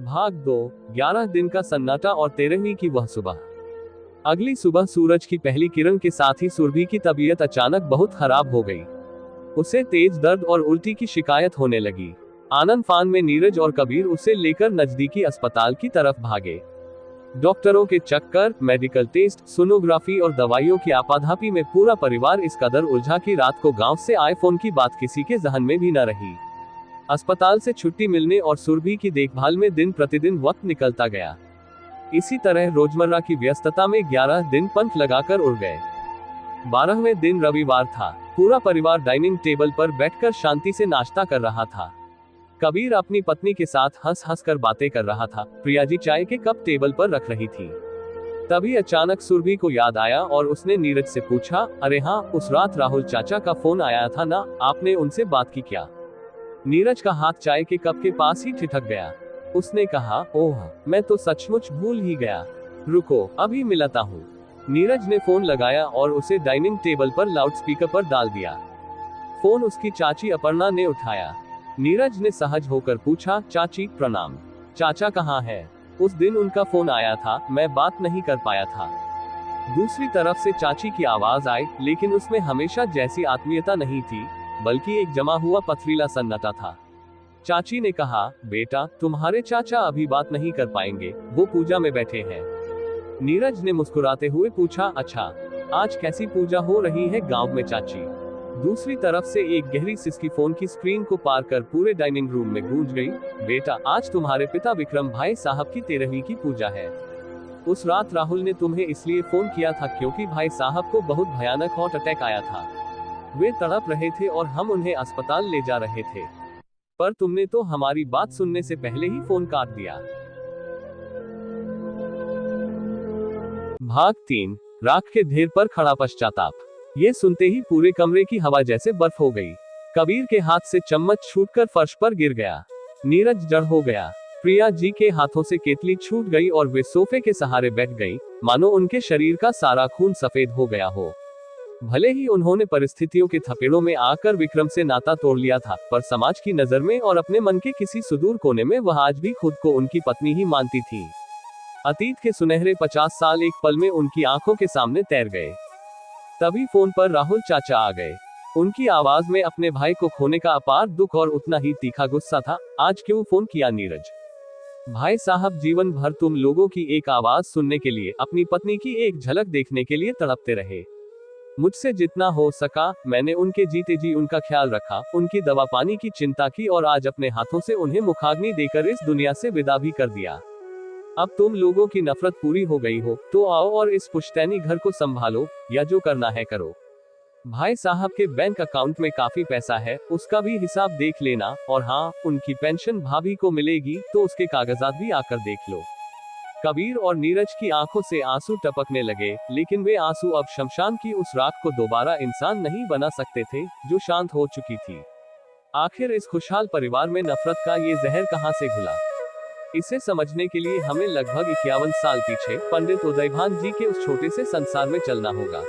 भाग 2। 11 दिन का सन्नाटा और 13वीं की वह सुबह। अगली सुबह सूरज की पहली किरण के साथ ही सुरभि की तबीयत अचानक बहुत खराब हो गई। उसे तेज दर्द और उल्टी की शिकायत होने लगी। आनन फान में नीरज और कबीर उसे लेकर नजदीकी अस्पताल की तरफ भागे। डॉक्टरों के चक्कर, मेडिकल टेस्ट, सोनोग्राफी और दवाइयों की आपाधापी में पूरा परिवार इस कदर उलझा कि रात को गांव से आए फोन की बात किसी के जहन में भी न रही। अस्पताल से छुट्टी मिलने और सुरभि की देखभाल में दिन प्रतिदिन वक्त निकलता गया। इसी तरह रोजमर्रा की व्यस्तता में 11 दिन पंख लगाकर उड़ गए। 12वें दिन रविवार था। पूरा परिवार डाइनिंग टेबल पर बैठकर शांति से नाश्ता कर रहा था। कबीर अपनी पत्नी के साथ हंस हंस कर बातें कर रहा था। प्रिया जी चाय के कप टेबल पर रख रही थी। तभी अचानक सुरभि को याद आया और उसने नीरज से पूछा, अरे हाँ, उस रात राहुल चाचा का फोन आया था ना, आपने उनसे बात की क्या? नीरज का हाथ चाय के कप के पास ही ठिठक गया। उसने कहा, ओह, मैं तो सचमुच भूल ही गया। रुको, अभी मिलाता हूँ। नीरज ने फोन लगाया और उसे डाइनिंग टेबल पर लाउडस्पीकर पर डाल दिया। फोन उसकी चाची अपर्णा ने उठाया। नीरज ने सहज होकर पूछा, चाची प्रणाम। चाचा कहाँ है? उस दिन उनका फोन आया था, मैं बात नहीं कर पाया था। दूसरी तरफ से चाची की आवाज आई, लेकिन उसमें हमेशा जैसी आत्मीयता नहीं थी, बल्कि एक जमा हुआ पथरीला सन्नाटा था। चाची ने कहा, बेटा, तुम्हारे चाचा अभी बात नहीं कर पाएंगे, वो पूजा में बैठे हैं। नीरज ने मुस्कुराते हुए पूछा, अच्छा, आज कैसी पूजा हो रही है गांव में चाची? दूसरी तरफ से एक गहरी सिसकी फोन की स्क्रीन को पार कर पूरे डाइनिंग रूम में गूंज गई। बेटा, आज तुम्हारे पिता विक्रम भाई साहब की 13वीं की पूजा है। उस रात राहुल ने तुम्हें इसलिए फोन किया था क्योंकि भाई साहब को बहुत भयानक हार्ट अटैक आया था। वे तड़प रहे थे और हम उन्हें अस्पताल ले जा रहे थे, पर तुमने तो हमारी बात सुनने से पहले ही फोन काट दिया। भाग 3। राख के ढेर पर खड़ा पश्चाताप। ये सुनते ही पूरे कमरे की हवा जैसे बर्फ हो गई। कबीर के हाथ से चम्मच छूटकर फर्श पर गिर गया। नीरज जड़ हो गया। प्रिया जी के हाथों से केतली छूट गई और वे सोफे के सहारे बैठ गई, मानो उनके शरीर का सारा खून सफेद हो गया हो। भले ही उन्होंने परिस्थितियों के थपेड़ों में आकर विक्रम से नाता तोड़ लिया था, पर समाज की नजर में और अपने मन के किसी सुदूर कोने में वह आज भी खुद को उनकी पत्नी ही मानती थी। अतीत के सुनहरे 50 साल एक पल में उनकी आंखों के सामने तैर गए। तभी फोन पर राहुल चाचा आ गए। उनकी आवाज में अपने भाई को खोने का अपार दुख और उतना ही तीखा गुस्सा था। आज क्यों फोन किया नीरज? भाई साहब जीवन भर तुम लोगों की एक आवाज सुनने के लिए, अपनी पत्नी की एक झलक देखने के लिए तड़पते रहे। मुझसे जितना हो सका मैंने उनके जीते जी उनका ख्याल रखा, उनकी दवा पानी की चिंता की और आज अपने हाथों से उन्हें मुखाग्नि देकर इस दुनिया से विदा भी कर दिया। अब तुम लोगों की नफरत पूरी हो गई हो तो आओ और इस पुश्तैनी घर को संभालो, या जो करना है करो। भाई साहब के बैंक अकाउंट में काफी पैसा है, उसका भी हिसाब देख लेना, और हाँ, उनकी पेंशन भाभी को मिलेगी तो उसके कागजात भी आकर देख लो। कबीर और नीरज की आंखों से आंसू टपकने लगे, लेकिन वे आंसू अब शमशान की उस राख को दोबारा इंसान नहीं बना सकते थे जो शांत हो चुकी थी। आखिर इस खुशहाल परिवार में नफरत का ये जहर कहां से घुला? इसे समझने के लिए हमें लगभग 51 साल पीछे पंडित उदयभान जी के उस छोटे से संसार में चलना होगा।